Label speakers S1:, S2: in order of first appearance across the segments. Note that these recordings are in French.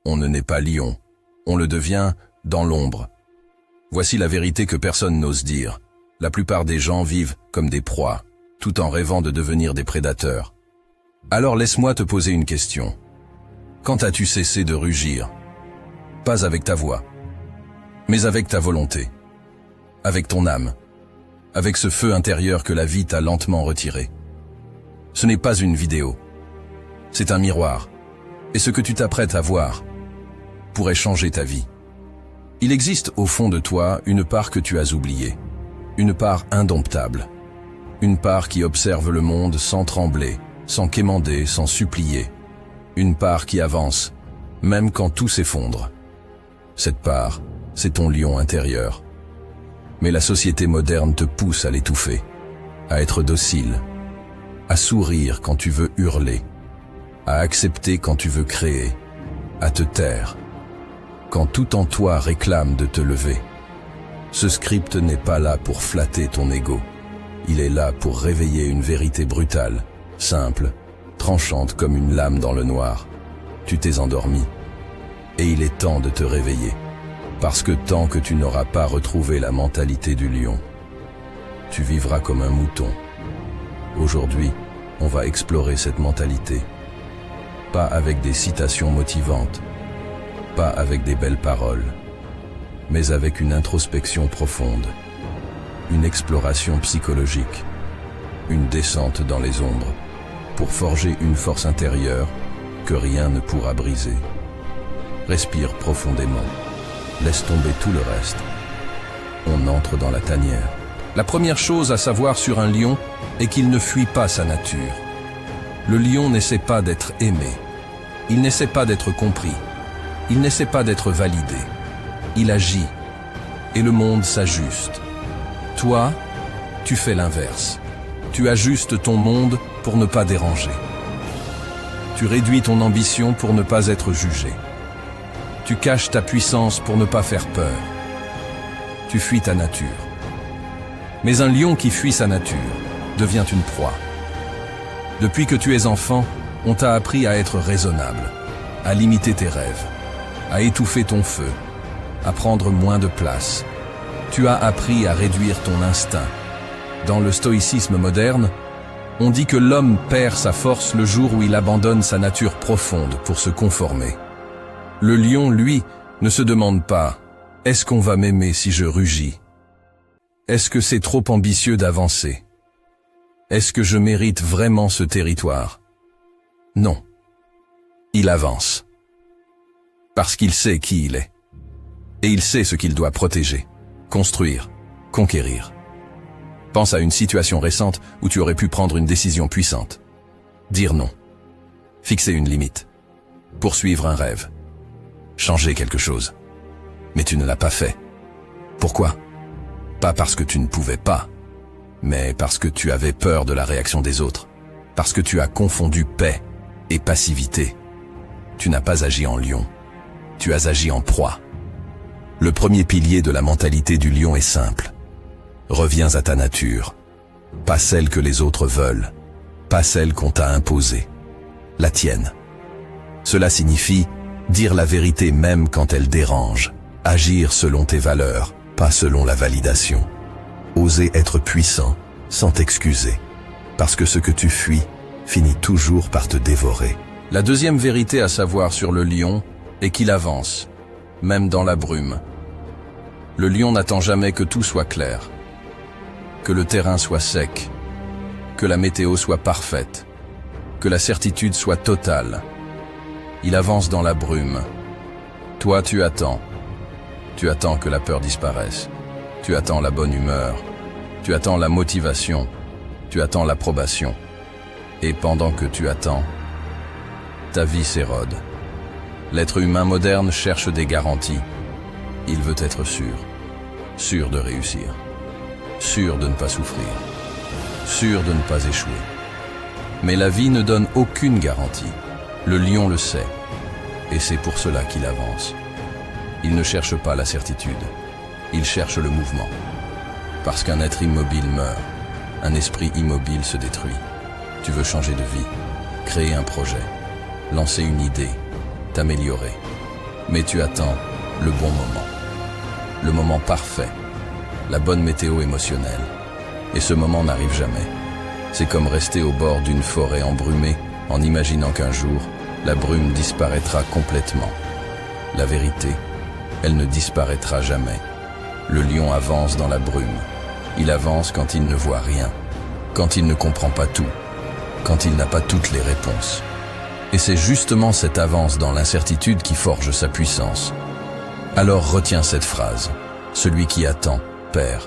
S1: On ne naît pas lion, on le devient dans l'ombre. Voici la vérité que personne n'ose dire. La plupart des gens vivent comme des proies, tout en rêvant de devenir des prédateurs. Alors laisse-moi te poser une question. Quand as-tu cessé de rugir? Pas avec ta voix, mais avec ta volonté, avec ton âme, avec ce feu intérieur que la vie t'a lentement retiré. Ce n'est pas une vidéo, c'est un miroir, et ce que tu t'apprêtes à voir pourrait changer ta vie. Il existe au fond de toi une part que tu as oubliée, une part indomptable, une part qui observe le monde sans trembler, sans quémander, sans supplier, une part qui avance, même quand tout s'effondre. Cette part, c'est ton lion intérieur. Mais la société moderne te pousse à l'étouffer, à être docile, à sourire quand tu veux hurler, à accepter quand tu veux créer, à te taire, quand tout en toi réclame de te lever. Ce script n'est pas là pour flatter ton ego. Il est là pour réveiller une vérité brutale, simple, tranchante comme une lame dans le noir. Tu t'es endormi, et il est temps de te réveiller, parce que tant que tu n'auras pas retrouvé la mentalité du lion, tu vivras comme un mouton. Aujourd'hui, on va explorer cette mentalité, pas avec des citations motivantes, pas avec des belles paroles, mais avec une introspection profonde, une exploration psychologique, une descente dans les ombres, pour forger une force intérieure que rien ne pourra briser. Respire profondément, laisse tomber tout le reste. On entre dans la tanière. La première chose à savoir sur un lion est qu'il ne fuit pas sa nature. Le lion n'essaie pas d'être aimé, il n'essaie pas d'être compris, il n'essaie pas d'être validé. Il agit, et le monde s'ajuste. Toi, tu fais l'inverse. Tu ajustes ton monde pour ne pas déranger. Tu réduis ton ambition pour ne pas être jugé. Tu caches ta puissance pour ne pas faire peur. Tu fuis ta nature. Mais un lion qui fuit sa nature devient une proie. Depuis que tu es enfant, on t'a appris à être raisonnable, à limiter tes rêves, à étouffer ton feu, à prendre moins de place. Tu as appris à réduire ton instinct. Dans le stoïcisme moderne, on dit que l'homme perd sa force le jour où il abandonne sa nature profonde pour se conformer. Le lion, lui, ne se demande pas « Est-ce qu'on va m'aimer si je rugis ? Est-ce que c'est trop ambitieux d'avancer ? Est-ce que je mérite vraiment ce territoire ? » Non. Il avance. Parce qu'il sait qui il est. Et il sait ce qu'il doit protéger, construire, conquérir. Pense à une situation récente où tu aurais pu prendre une décision puissante. Dire non. Fixer une limite. Poursuivre un rêve. Changer quelque chose. Mais tu ne l'as pas fait. Pourquoi ? Pas parce que tu ne pouvais pas, mais parce que tu avais peur de la réaction des autres. Parce que tu as confondu paix et passivité. Tu n'as pas agi en lion. Tu as agi en proie. Le premier pilier de la mentalité du lion est simple. Reviens à ta nature. Pas celle que les autres veulent. Pas celle qu'on t'a imposée. La tienne. Cela signifie dire la vérité même quand elle dérange. Agir selon tes valeurs, pas selon la validation. Oser être puissant sans t'excuser. Parce que ce que tu fuis finit toujours par te dévorer. La deuxième vérité à savoir sur le lion est qu'il avance, même dans la brume. Le lion n'attend jamais que tout soit clair, que le terrain soit sec, que la météo soit parfaite, que la certitude soit totale. Il avance dans la brume. Toi, tu attends. Tu attends que la peur disparaisse. Tu attends la bonne humeur. Tu attends la motivation. Tu attends l'approbation. Et pendant que tu attends, ta vie s'érode. L'être humain moderne cherche des garanties. Il veut être sûr de réussir, sûr de ne pas souffrir, sûr de ne pas échouer. Mais la vie ne donne aucune garantie. Le lion le sait, et c'est pour cela qu'il avance. Il ne cherche pas la certitude, il cherche le mouvement. Parce qu'un être immobile meurt, un esprit immobile se détruit. Tu veux changer de vie, créer un projet, lancer une idée, t'améliorer. Mais tu attends le bon moment. Le moment parfait. La bonne météo émotionnelle. Et ce moment n'arrive jamais. C'est comme rester au bord d'une forêt embrumée en imaginant qu'un jour, la brume disparaîtra complètement. La vérité, elle ne disparaîtra jamais. Le lion avance dans la brume. Il avance quand il ne voit rien, quand il ne comprend pas tout, quand il n'a pas toutes les réponses. Et c'est justement cette avance dans l'incertitude qui forge sa puissance. Alors retiens cette phrase. Celui qui attend, perd.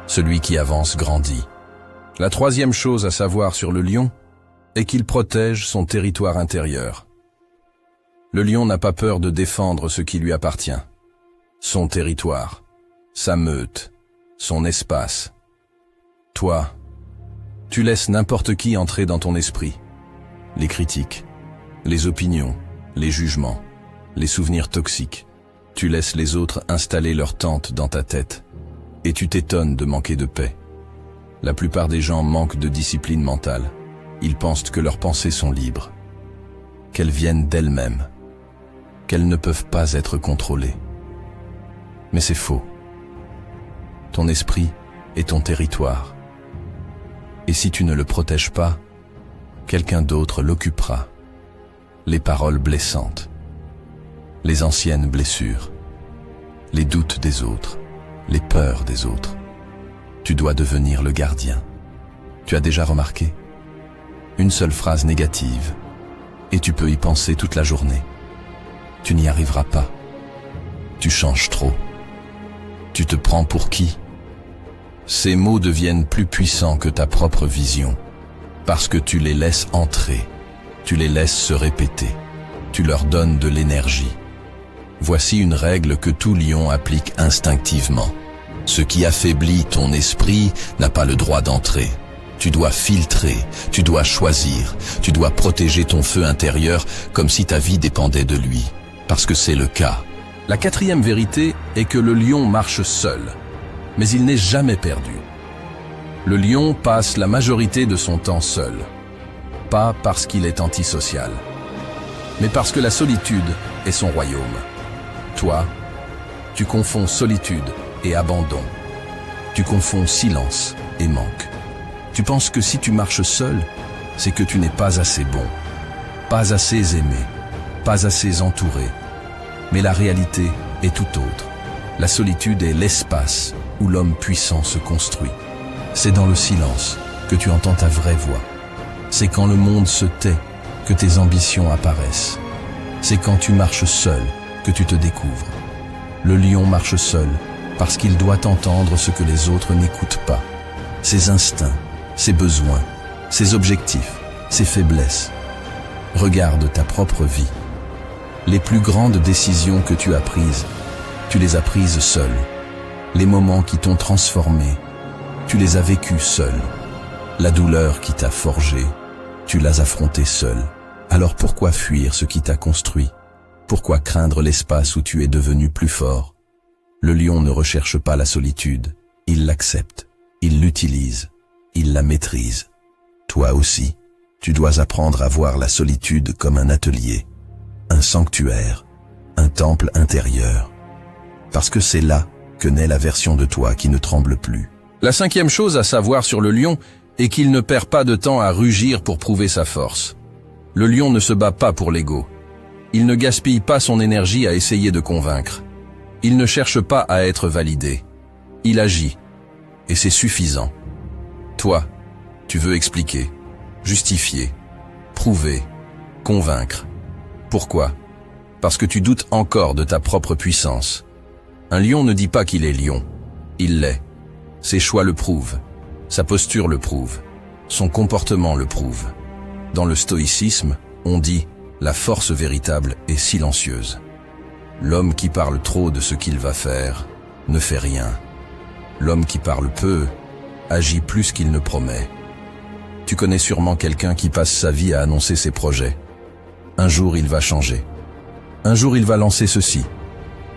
S1: Celui qui avance, grandit. La troisième chose à savoir sur le lion est qu'il protège son territoire intérieur. Le lion n'a pas peur de défendre ce qui lui appartient. Son territoire, sa meute, son espace. Toi, tu laisses n'importe qui entrer dans ton esprit. Les critiques, les opinions, les jugements, les souvenirs toxiques. Tu laisses les autres installer leur tente dans ta tête. Et tu t'étonnes de manquer de paix. La plupart des gens manquent de discipline mentale. Ils pensent que leurs pensées sont libres, qu'elles viennent d'elles-mêmes, qu'elles ne peuvent pas être contrôlées. Mais c'est faux. Ton esprit est ton territoire. Et si tu ne le protèges pas, quelqu'un d'autre l'occupera. Les paroles blessantes, les anciennes blessures, les doutes des autres, les peurs des autres. Tu dois devenir le gardien. Tu as déjà remarqué? Une seule phrase négative, et tu peux y penser toute la journée. Tu n'y arriveras pas. Tu changes trop. Tu te prends pour qui? Ces mots deviennent plus puissants que ta propre vision, parce que tu les laisses entrer, tu les laisses se répéter, tu leur donnes de l'énergie. Voici une règle que tout lion applique instinctivement. Ce qui affaiblit ton esprit n'a pas le droit d'entrer. Tu dois filtrer, tu dois choisir, tu dois protéger ton feu intérieur comme si ta vie dépendait de lui, parce que c'est le cas. La quatrième vérité est que le lion marche seul, mais il n'est jamais perdu. Le lion passe la majorité de son temps seul, pas parce qu'il est antisocial, mais parce que la solitude est son royaume. Toi, tu confonds solitude et abandon. Tu confonds silence et manque. Tu penses que si tu marches seul, c'est que tu n'es pas assez bon, pas assez aimé, pas assez entouré. Mais la réalité est tout autre. La solitude est l'espace où l'homme puissant se construit. C'est dans le silence que tu entends ta vraie voix. C'est quand le monde se tait que tes ambitions apparaissent. C'est quand tu marches seul que tu te découvres. Le lion marche seul parce qu'il doit entendre ce que les autres n'écoutent pas. Ses instincts, ses besoins, ses objectifs, ses faiblesses. Regarde ta propre vie. Les plus grandes décisions que tu as prises, tu les as prises seul. Les moments qui t'ont transformé, tu les as vécus seul. La douleur qui t'a forgé, tu l'as affrontée seul. Alors pourquoi fuir ce qui t'a construit? Pourquoi craindre l'espace où tu es devenu plus fort? Le lion ne recherche pas la solitude, il l'accepte, il l'utilise, il la maîtrise. Toi aussi, tu dois apprendre à voir la solitude comme un atelier, un sanctuaire, un temple intérieur. Parce que c'est là que naît la version de toi qui ne tremble plus. La cinquième chose à savoir sur le lion est qu'il ne perd pas de temps à rugir pour prouver sa force. Le lion ne se bat pas pour l'ego. Il ne gaspille pas son énergie à essayer de convaincre. Il ne cherche pas à être validé. Il agit. Et c'est suffisant. Toi, tu veux expliquer, justifier, prouver, convaincre. Pourquoi? Parce que tu doutes encore de ta propre puissance. Un lion ne dit pas qu'il est lion. Il l'est. Ses choix le prouvent. Sa posture le prouve. Son comportement le prouve. Dans le stoïcisme, on dit « la force véritable est silencieuse ». L'homme qui parle trop de ce qu'il va faire ne fait rien. L'homme qui parle peu agit plus qu'il ne promet. Tu connais sûrement quelqu'un qui passe sa vie à annoncer ses projets. Un jour il va changer. Un jour il va lancer ceci.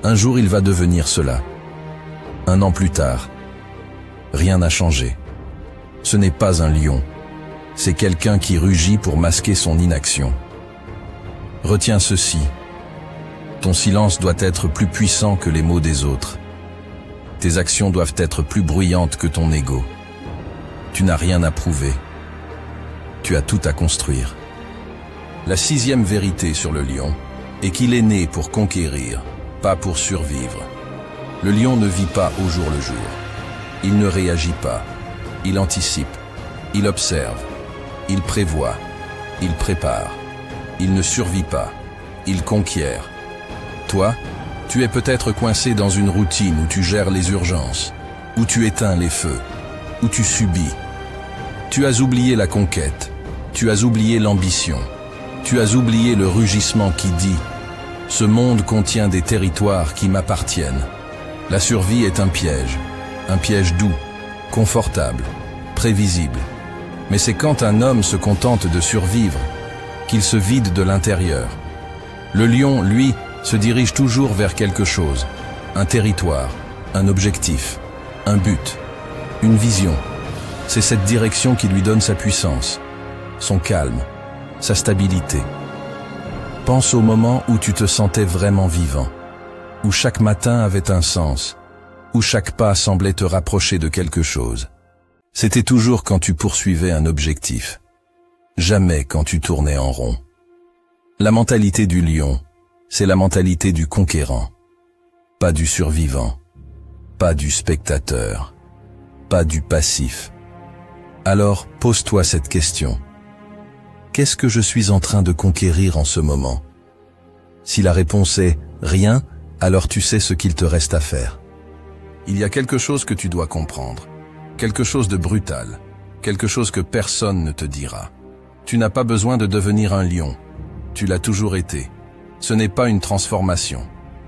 S1: Un jour il va devenir cela. Un an plus tard, rien n'a changé. Ce n'est pas un lion. C'est quelqu'un qui rugit pour masquer son inaction. Retiens ceci. Ton silence doit être plus puissant que les mots des autres. Tes actions doivent être plus bruyantes que ton ego. Tu n'as rien à prouver. Tu as tout à construire. La 6e vérité sur le lion est qu'il est né pour conquérir, pas pour survivre. Le lion ne vit pas au jour le jour. Il ne réagit pas. Il anticipe. Il observe. Il prévoit. Il prépare. Il ne survit pas. Il conquiert. Toi, tu es peut-être coincé dans une routine où tu gères les urgences, où tu éteins les feux, où tu subis. Tu as oublié la conquête. Tu as oublié l'ambition. Tu as oublié le rugissement qui dit « Ce monde contient des territoires qui m'appartiennent ». La survie est un piège doux, confortable, prévisible. Mais c'est quand un homme se contente de survivre qu'il se vide de l'intérieur. Le lion, lui, se dirige toujours vers quelque chose, un territoire, un objectif, un but, une vision. C'est cette direction qui lui donne sa puissance, son calme, sa stabilité. Pense au moment où tu te sentais vraiment vivant, où chaque matin avait un sens, où chaque pas semblait te rapprocher de quelque chose. C'était toujours quand tu poursuivais un objectif, jamais quand tu tournais en rond. La mentalité du lion, c'est la mentalité du conquérant, pas du survivant, pas du spectateur, pas du passif. Alors, pose-toi cette question. Qu'est-ce que je suis en train de conquérir en ce moment? Si la réponse est « rien », alors tu sais ce qu'il te reste à faire. Il y a quelque chose que tu dois comprendre, quelque chose de brutal, quelque chose que personne ne te dira. Tu n'as pas besoin de devenir un lion, tu l'as toujours été. Ce n'est pas une transformation,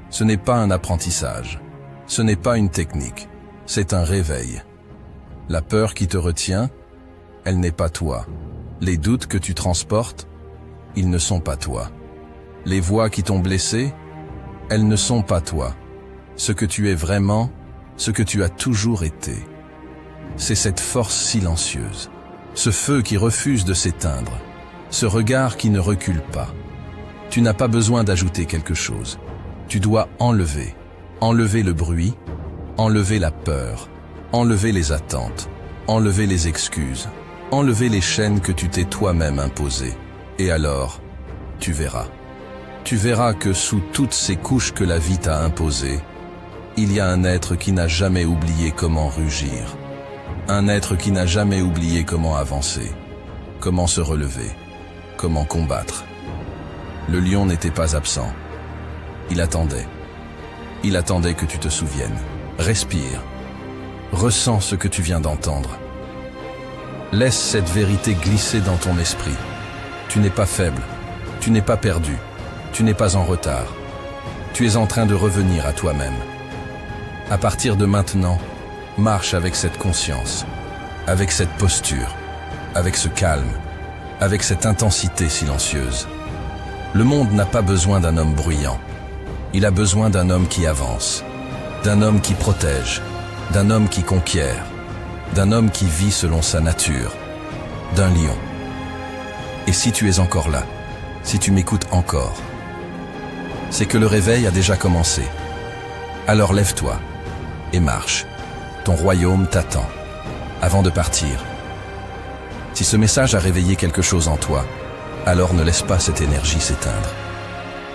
S1: ce n'est pas un apprentissage, ce n'est pas une technique, c'est un réveil. La peur qui te retient, elle n'est pas toi. Les doutes que tu transportes, ils ne sont pas toi. Les voix qui t'ont blessé, elles ne sont pas toi. Ce que tu es vraiment, ce que tu as toujours été. C'est cette force silencieuse, ce feu qui refuse de s'éteindre, ce regard qui ne recule pas. Tu n'as pas besoin d'ajouter quelque chose. Tu dois enlever le bruit, enlever la peur, enlever les attentes, enlever les excuses, enlever les chaînes que tu t'es toi-même imposées. Et alors, tu verras. Tu verras que sous toutes ces couches que la vie t'a imposées, il y a un être qui n'a jamais oublié comment rugir. Un être qui n'a jamais oublié comment avancer, comment se relever, comment combattre. Le lion n'était pas absent. Il attendait. Il attendait que tu te souviennes. Respire. Ressens ce que tu viens d'entendre. Laisse cette vérité glisser dans ton esprit. Tu n'es pas faible. Tu n'es pas perdu. Tu n'es pas en retard. Tu es en train de revenir à toi-même. À partir de maintenant, marche avec cette conscience, avec cette posture, avec ce calme, avec cette intensité silencieuse. Le monde n'a pas besoin d'un homme bruyant. Il a besoin d'un homme qui avance, d'un homme qui protège, d'un homme qui conquiert, d'un homme qui vit selon sa nature, d'un lion. Et si tu es encore là, si tu m'écoutes encore, c'est que le réveil a déjà commencé. Alors lève-toi et marche. Ton royaume t'attend. Avant de partir, si ce message a réveillé quelque chose en toi, alors ne laisse pas cette énergie s'éteindre.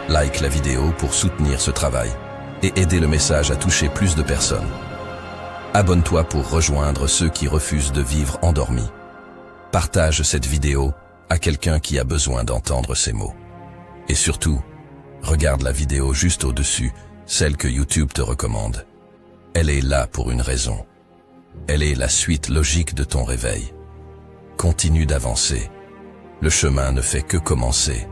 S1: Like la vidéo pour soutenir ce travail et aider le message à toucher plus de personnes. Abonne-toi pour rejoindre ceux qui refusent de vivre endormis. Partage cette vidéo à quelqu'un qui a besoin d'entendre ces mots. Et surtout, regarde la vidéo juste au-dessus, celle que YouTube te recommande. Elle est là pour une raison. Elle est la suite logique de ton réveil. Continue d'avancer. Le chemin ne fait que commencer.